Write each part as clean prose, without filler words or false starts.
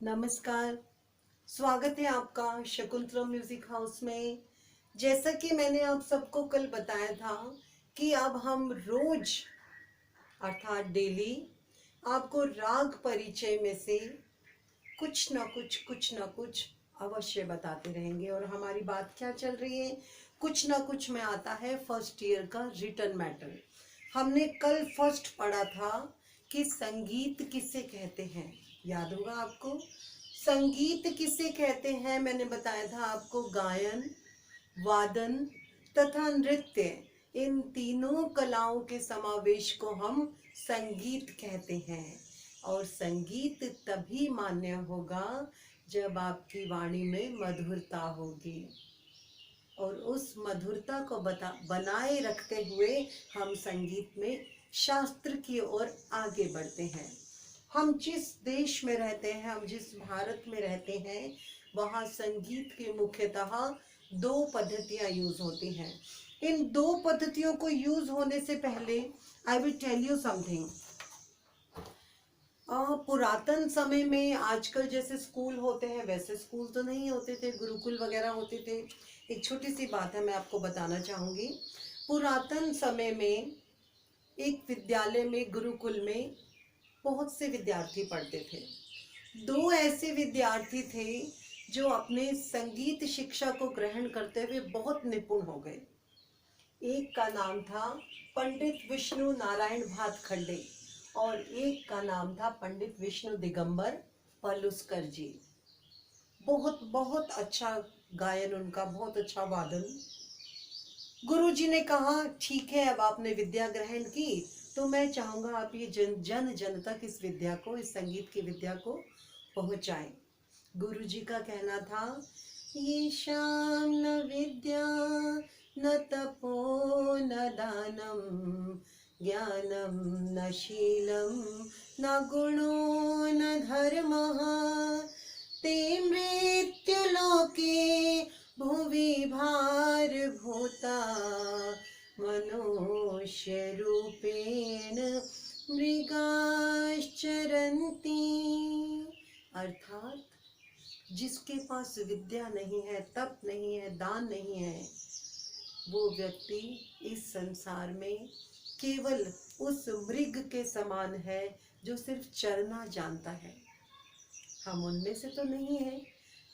नमस्कार। स्वागत है आपका शकुंतला म्यूजिक हाउस में। जैसा कि मैंने आप सबको कल बताया था कि अब हम रोज अर्थात डेली आपको राग परिचय में से कुछ ना कुछ अवश्य बताते रहेंगे। और हमारी बात क्या चल रही है, कुछ ना कुछ में आता है फर्स्ट ईयर का रिटर्न मैटर। हमने कल फर्स्ट पढ़ा था कि संगीत किसे कहते हैं, याद होगा आपको। संगीत किसे कहते हैं, मैंने बताया था आपको, गायन, वादन तथा नृत्य, इन तीनों कलाओं के समावेश को हम संगीत कहते हैं। और संगीत तभी मान्य होगा जब आपकी वाणी में मधुरता होगी। और उस मधुरता को बनाए रखते हुए हम संगीत में शास्त्र की ओर आगे बढ़ते हैं। हम जिस देश में रहते हैं, हम जिस भारत में रहते हैं, वहाँ संगीत की मुख्यतः दो पद्धतियाँ यूज होती हैं। इन दो पद्धतियों को यूज होने से पहले I will tell you something. पुरातन समय में आजकल जैसे स्कूल होते हैं वैसे स्कूल तो नहीं होते थे, गुरुकुल वगैरह होते थे। एक छोटी सी बात है, मैं आपको बताना चाहूँगी। पुरातन समय में एक विद्यालय में, गुरुकुल में बहुत से विद्यार्थी पढ़ते थे। दो ऐसे विद्यार्थी थे जो अपने संगीत शिक्षा को ग्रहण करते हुए बहुत निपुण हो गए। एक का नाम था पंडित विष्णु नारायण भातखंडे और एक का नाम था पंडित विष्णु दिगंबर पलुस्कर जी। बहुत बहुत अच्छा गायन उनका, बहुत अच्छा वादन। गुरु जी ने कहा ठीक है, अब आपने विद्या ग्रहण की तो मैं चाहूंगा आप ये जन जन तक इस विद्या को, इस संगीत की विद्या को पहुंचाएं। गुरु जी का कहना था, ये शाम न विद्या न तपो न दानम, ज्ञानम न शीलम न गुणो न धर्मः, ते मृत्युलोके भुवि भारभूता मनुष्य रूपेण मृगाश्चरन्ति। अर्थात जिसके पास विद्या नहीं है, तप नहीं है, दान नहीं है, वो व्यक्ति इस संसार में केवल उस मृग के समान है जो सिर्फ चरना जानता है। हम उनमें से तो नहीं है।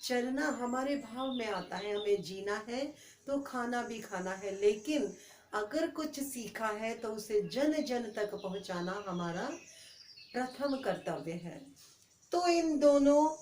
चरना हमारे भाव में आता है, हमें जीना है तो खाना भी खाना है, लेकिन अगर कुछ सीखा है तो उसे जन जन तक पहुंचाना हमारा प्रथम कर्तव्य है। तो इन दोनों,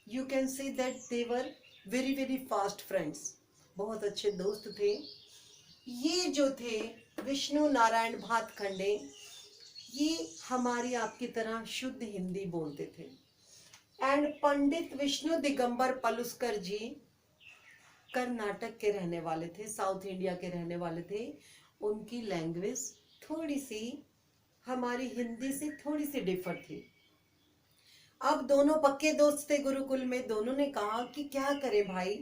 you can say that they were very very fast friends, बहुत अच्छे दोस्त थे। ये जो थे विष्णु नारायण भातखंडे, ये हमारी आपकी तरह शुद्ध हिंदी बोलते थे। एंड पंडित विष्णु दिगंबर पलुस्कर जी कर्नाटक के रहने वाले थे, साउथ इंडिया के रहने वाले थे। उनकी लैंग्वेज थोड़ी सी हमारी हिंदी से थोड़ी सी डिफर थी। अब दोनों पक्के दोस्त थे गुरुकुल में। दोनों ने कहा कि क्या करें भाई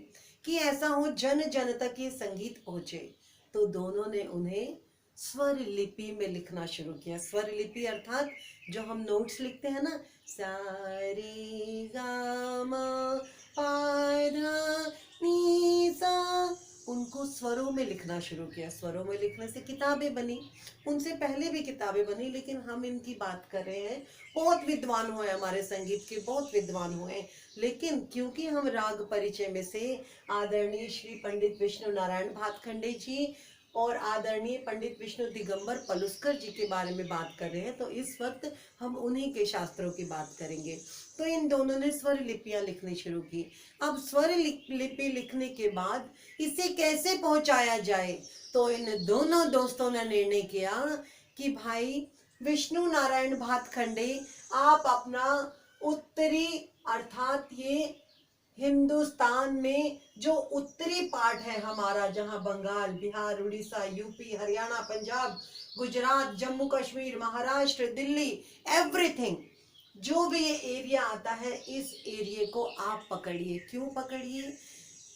कि ऐसा हो जन जन तक ये संगीत पहुंचे। तो दोनों ने उन्हें स्वर लिपि में लिखना शुरू किया। स्वर लिपि अर्थात जो हम नोट्स लिखते हैं ना, सा रे गा मा पा धा नी सा, उनको स्वरों में लिखना शुरू किया। स्वरों में लिखने से किताबें बनी, उनसे पहले भी किताबें बनी, लेकिन हम इनकी बात कर रहे हैं। बहुत विद्वान हुए हमारे संगीत के, बहुत विद्वान हुए, लेकिन क्योंकि हम राग परिचय में से आदरणीय श्री पंडित विष्णु नारायण भातखंडे जी और आदरणीय पंडित विष्णु दिगंबर पलुस्कर जी के बारे में बात कर रहे हैं, तो इस वक्त हम उन्हीं के शास्त्रों की बात करेंगे। तो इन दोनों ने स्वर लिपियां लिखनी शुरू की। अब स्वर लिपि लिखने के बाद इसे कैसे पहुंचाया जाए, तो इन दोनों दोस्तों ने निर्णय किया कि भाई विष्णु नारायण भातखंडे, आप अपना उत्तरी अर्थात ये हिंदुस्तान में जो उत्तरी पार्ट है हमारा, जहां बंगाल, बिहार, उड़ीसा, यूपी, हरियाणा, पंजाब, गुजरात, जम्मू कश्मीर, महाराष्ट्र, दिल्ली, एवरीथिंग, जो भी ये एरिया आता है, इस एरिया को आप पकड़िए। क्यों पकड़िए?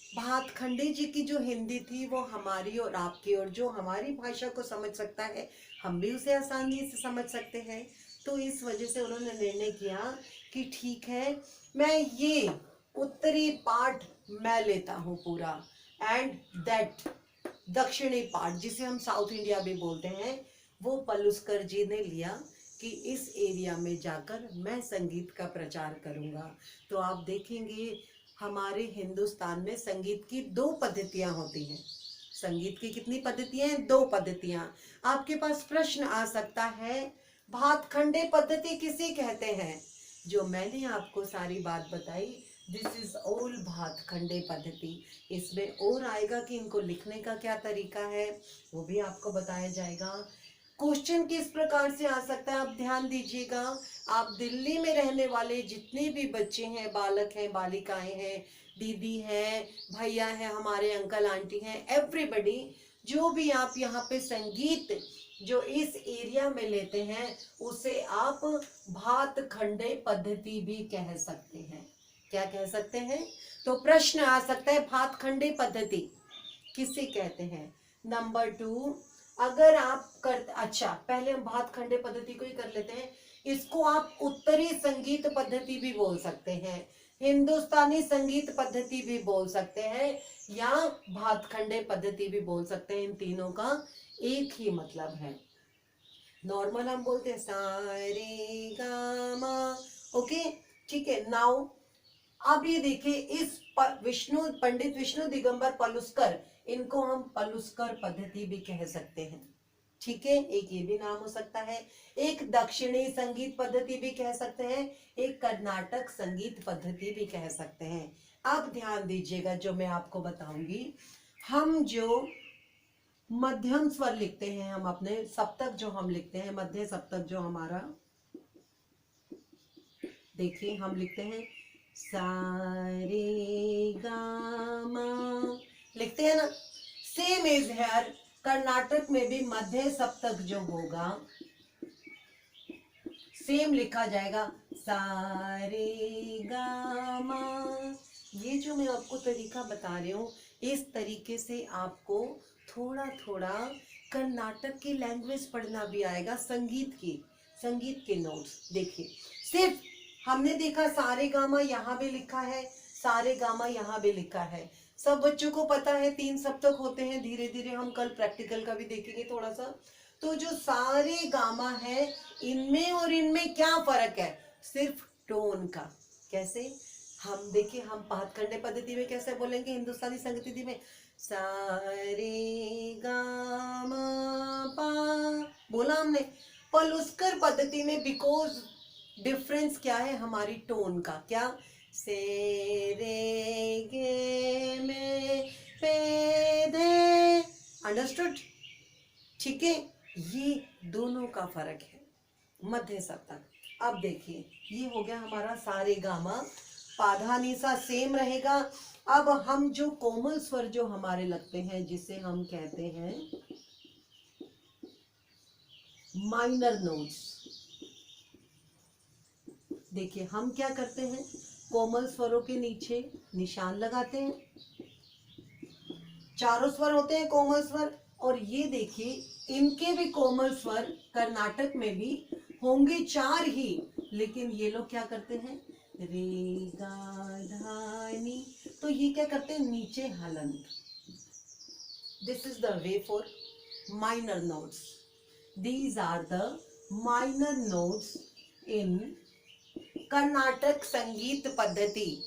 भातखंडे जी की जो हिंदी थी वो हमारी और आपकी, और जो हमारी भाषा को समझ सकता है हम भी उसे आसानी से समझ सकते हैं। तो इस वजह से उन्होंने निर्णय किया कि ठीक है, मैं ये उत्तरी पार्ट मैं लेता हूँ पूरा, एंड दैट दक्षिणी पार्ट जिसे हम साउथ इंडिया भी बोलते हैं, वो पलुस्कर जी ने लिया कि इस एरिया में जाकर मैं संगीत का प्रचार करूंगा। तो आप देखेंगे हमारे हिंदुस्तान में संगीत की दो पद्धतियां होती हैं। संगीत की कितनी पद्धतियां हैं? दो पद्धतियां। आपके पास प्रश्न आ सकता है, भातखंडे पद्धति किसे कहते हैं? जो मैंने आपको सारी बात बताई, दिस इज ऑल भातखंडे पद्धति। इसमें और आएगा कि इनको लिखने का क्या तरीका है, वो भी आपको बताया जाएगा। क्वेश्चन किस प्रकार से आ सकता है, आप ध्यान दीजिएगा। आप दिल्ली में रहने वाले जितने भी बच्चे हैं, बालक हैं, बालिकाएं हैं, दीदी हैं, भैया हैं, हमारे अंकल आंटी हैं, एवरीबडी, जो भी आप यहाँ पे संगीत जो इस एरिया में लेते हैं, उसे आप भातखंडे पद्धति भी कह सकते हैं। क्या कह सकते हैं? तो प्रश्न आ सकता है, भातखंडे पद्धति किसे कहते हैं? नंबर 2, अगर आप कर, अच्छा पहले हम भातखंडे पद्धति को ही कर लेते हैं। इसको आप उत्तरी संगीत पद्धति भी बोल सकते हैं, हिंदुस्तानी संगीत पद्धति भी बोल सकते हैं, या भातखंडे पद्धति भी बोल सकते हैं। इन तीनों का एक ही मतलब है। नॉर्मल हम बोलते हैं सा रे गा मा, ओके, ठीक है। नाउ अब ये देखिए, इस पंडित विष्णु दिगंबर पलुस्कर, इनको हम पलुस्कर पद्धति भी कह सकते हैं, ठीक है, एक ये भी नाम हो सकता है। एक दक्षिणी संगीत पद्धति भी कह सकते हैं, एक कर्नाटक संगीत पद्धति भी कह सकते हैं। अब ध्यान दीजिएगा, जो मैं आपको बताऊंगी, हम जो मध्यम स्वर लिखते हैं, हम अपने सप्तक जो हम लिखते हैं, मध्य सप्तक जो हमारा, देखिए हम लिखते हैं सा रे गा मा, लिखते हैं ना। सेम इज हेयर, कर्नाटक में भी मध्य सप्तक जो होगा सेम लिखा जाएगा सा रे गा मा। ये जो मैं आपको तरीका बता रही हूँ, इस तरीके से आपको थोड़ा थोड़ा कर्नाटक की लैंग्वेज पढ़ना भी आएगा, संगीत के नोट्स। देखिए, सिर्फ हमने देखा सारे गामा यहाँ भी लिखा है, सारे गामा यहाँ भी लिखा है, सब बच्चों को पता है 3 सप्तक होते हैं। धीरे धीरे हम कल प्रैक्टिकल का भी देखेंगे थोड़ा सा। तो जो सारे गामा है, इनमें और इनमें क्या फर्क है? सिर्फ टोन का। कैसे? हम देखिए, हम भातखंडे पद्धति में कैसे बोलेंगे, हिंदुस्तानी संगीत पद्धति में सा रे गा मा पा बोला हमने। पलुस्कर पद्धति में बिकॉज डिफरेंस क्या है, हमारी टोन का। क्या? से रे गे मे पे दे, अंडरस्टूड? ठीक है, ये दोनों का फर्क है, मध्य सप्तक। अब देखिए, ये हो गया हमारा सारे गामा, पाधा निसा सेम रहेगा। अब हम जो कोमल स्वर जो हमारे लगते हैं, जिसे हम कहते हैं माइनर नोट्स, देखिए हम क्या करते हैं, कोमल स्वरों के नीचे निशान लगाते हैं। चारों स्वर होते हैं कोमल स्वर, और ये देखिए इनके भी कोमल स्वर कर्नाटक में भी होंगे 4 ही, लेकिन ये लोग क्या करते हैं, रे गा धा नी, तो ये क्या करते हैं, नीचे हलंत। This is the way for minor notes. These are the minor notes in Carnatic संगीत पद्धति,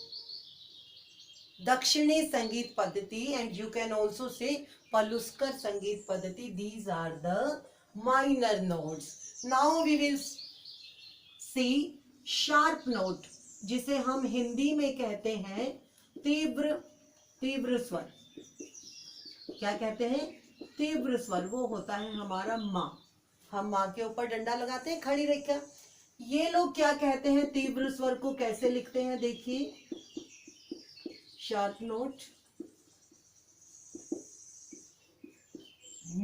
दक्षिणी संगीत पद्धति, and you can also say Paluskar संगीत पद्धति। These are the minor notes. Now we will see sharp note, जिसे हम हिंदी में कहते हैं तीव्र स्वर। क्या कहते हैं? तीव्र स्वर। वो होता है हमारा माँ। हम माँ के ऊपर डंडा लगाते हैं खड़ी रेखा। ये लोग क्या कहते हैं, तीव्र स्वर को कैसे लिखते हैं? देखिए, शार्प नोट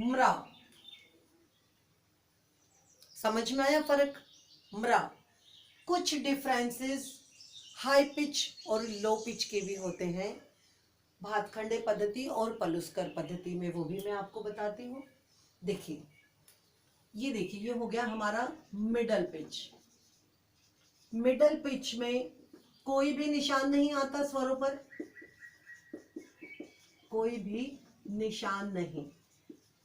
म्रा। समझ में आया फर्क? म्रा। कुछ डिफरेंसेस हाई पिच और लो पिच के भी होते हैं भातखंडे पद्धति और पलुस्कर पद्धति में, वो भी मैं आपको बताती हूँ। देखिए, ये देखिए, ये हो गया हमारा मिडल पिच। मिडल पिच में कोई भी निशान नहीं आता स्वरों पर, कोई भी निशान नहीं।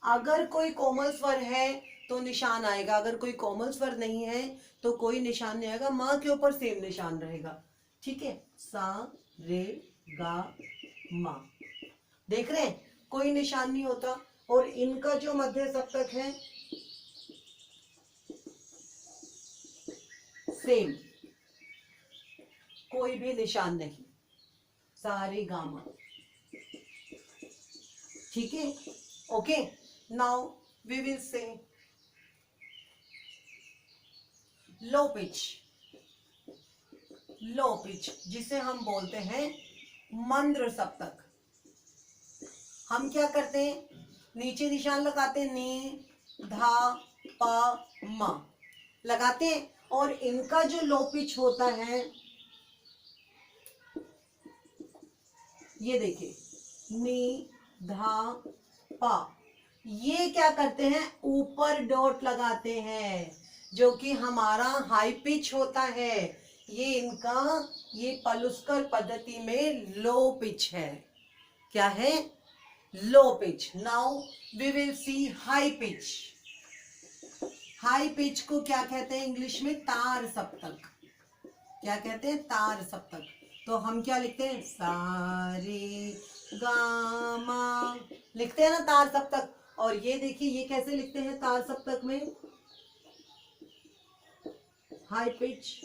अगर कोई कोमल स्वर है तो निशान आएगा, अगर कोई कोमल स्वर नहीं है तो कोई निशान नहीं आएगा। माँ के ऊपर सेम निशान रहेगा, ठीक है। सा रे गा मा, देख रहे हैं, कोई निशान नहीं होता। और इनका जो मध्य सप्तक है सेम, कोई भी निशान नहीं, सारे गामा, ठीक है। Okay, now we will say low pitch. Low pitch जिसे हम बोलते हैं मंद्र सप्तक। हम क्या करते हैं, नीचे निशान लगाते हैं, नी धा पा मा लगाते हैं, और इनका जो लो पिच होता है, ये देखिए, नी धा पा, ये क्या करते हैं, ऊपर डॉट लगाते हैं, जो कि हमारा हाई पिच होता है। ये इनका, ये पलुस्कर पद्धति में लो पिच है। क्या है, low pitch. Now we will see high pitch. High pitch को क्या कहते हैं इंग्लिश में, तार सप्तक। क्या कहते हैं, तार सप्तक। तो हम क्या लिखते हैं, सारे गामा लिखते हैं ना, तार सप्तक। और ये देखिए, ये कैसे लिखते हैं तार सप्तक में, हाई पिच।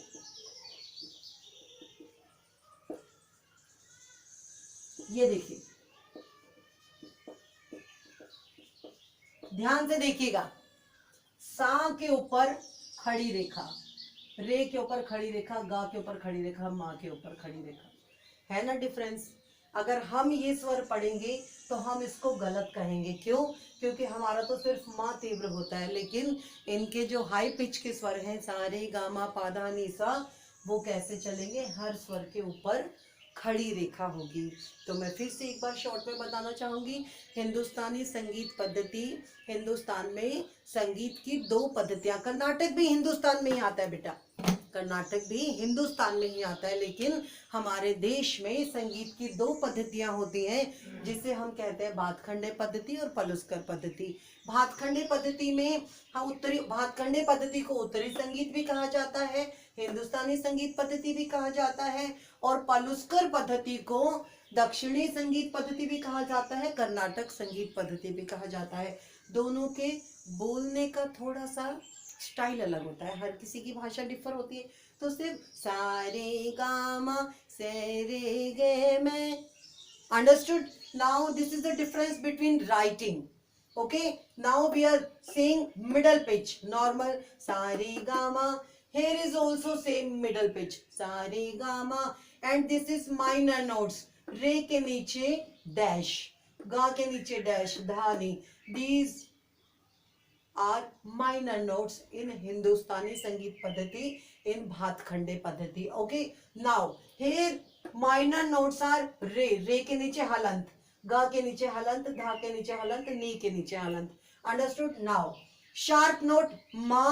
ये देखिए, ध्यान से देखिएगा, सा के ऊपर खड़ी रेखा, रे के ऊपर खड़ी रेखा, गा के ऊपर खड़ी रेखा, माँ के ऊपर खड़ी रेखा, है ना डिफरेंस। अगर हम ये स्वर पढ़ेंगे तो हम इसको गलत कहेंगे, क्यों, क्योंकि हमारा तो सिर्फ माँ तीव्र होता है, लेकिन इनके जो हाई पिच के स्वर हैं, सारे गामा पाधा नीसा, वो कैसे चलेंगे, हर स्वर के ऊपर खड़ी रेखा होगी। तो मैं फिर से एक बार शॉर्ट में बताना चाहूंगी, हिंदुस्तानी संगीत पद्धति, हिंदुस्तान में संगीत की दो पद्धतियां, कर्नाटक भी हिंदुस्तान में ही आता है बेटा, कर्नाटक भी हिंदुस्तान में ही आता है, लेकिन हमारे देश में संगीत की दो पद्धतियां होती हैं, जिसे हम कहते हैं भातखंडे पद्धति और पलुस्कर पद्धति। भातखंडे पद्धति में हम उत्तरी, भातखंडे पद्धति को उत्तरी संगीत भी कहा जाता है, हिंदुस्तानी संगीत पद्धति भी कहा जाता है, और पलुस्कर पद्धति को दक्षिणी संगीत पद्धति भी कहा जाता है, कर्नाटक संगीत पद्धति भी कहा जाता है। दोनों के बोलने का थोड़ा सा स्टाइल अलग होता है, हर किसी की भाषा डिफर होती है। तो सिर्फ सारे गामा से रे गे में, understood. Now this is the difference between writing. Okay, now we are saying middle pitch, normal सारे गामा, here is also same middle pitch सारे गामा, and this is minor notes, रे के नीचे डैश, गा के नीचे dash, Dhani, these are minor notes in Hindustani संगीत पद्धति, in भातखंडे पद्धति। Okay, now here minor notes are रे, रे के नीचे हलंत, गा के नीचे हलंत, धा के नीचे हलंत, नी के नीचे हलंत, अंडरस्टूड। नाउ शार्प नोट मा,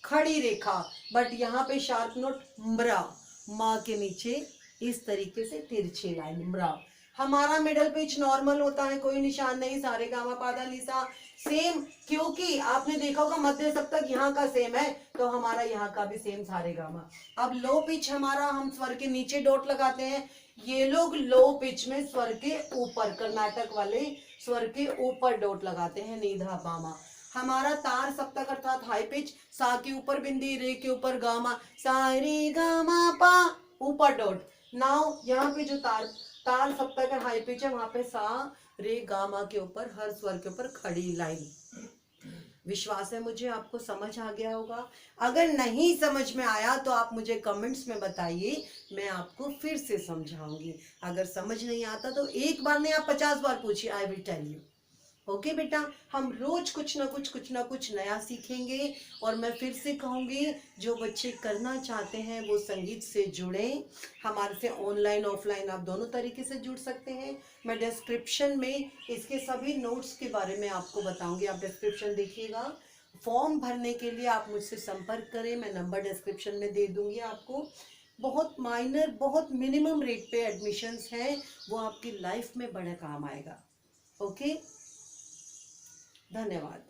खड़ी रेखा, बट यहाँ पे शार्प नोट म्रा, माँ के नीचे इस तरीके से तिरछी लाइन म्रा। हमारा मिडल पिच नॉर्मल होता है, कोई निशान नहीं, सारे गामा पाधा नीसा सेम, क्योंकि आपने देखा होगा मध्य सप्तक यहाँ का सेम है, तो हमारा यहाँ का भी सेम सारे गामा। अब लो पिच हमारा, हम स्वर के नीचे डॉट लगाते हैं, ये लोग लो पिच में स्वर के ऊपर, कर्नाटक वाले स्वर के ऊपर डॉट लगाते हैं, नीधा बामा। हमारा तार सप्तक अर्थात हाई पिच, सा के ऊपर बिंदी, रे के ऊपर गामा, सा रे गामा पा, ऊपर डॉट। नाउ यहाँ पे जो तार सप्तक है, हाई पिच है, वहां पे सा रे गामा के ऊपर, हर स्वर के ऊपर खड़ी लाइन। विश्वास है मुझे आपको समझ आ गया होगा। अगर नहीं समझ में आया तो आप मुझे कमेंट्स में बताइए, मैं आपको फिर से समझाऊंगी। अगर समझ नहीं आता तो एक बार नहीं, आप 50 बार पूछिए, I will tell you. Okay बेटा, हम रोज कुछ ना कुछ नया सीखेंगे। और मैं फिर से कहूँगी, जो बच्चे करना चाहते हैं वो संगीत से जुड़ें, हमारे से ऑनलाइन ऑफलाइन आप दोनों तरीके से जुड़ सकते हैं। मैं डिस्क्रिप्शन में इसके सभी नोट्स के बारे में आपको बताऊंगी, आप डिस्क्रिप्शन देखिएगा। फॉर्म भरने के लिए आप मुझसे संपर्क करें, मैं नंबर डिस्क्रिप्शन में दे दूंगी आपको। बहुत माइनर, बहुत मिनिमम रेट पे एडमिशन्स हैं, वो आपकी लाइफ में बड़ा काम आएगा। ओके, धन्यवाद।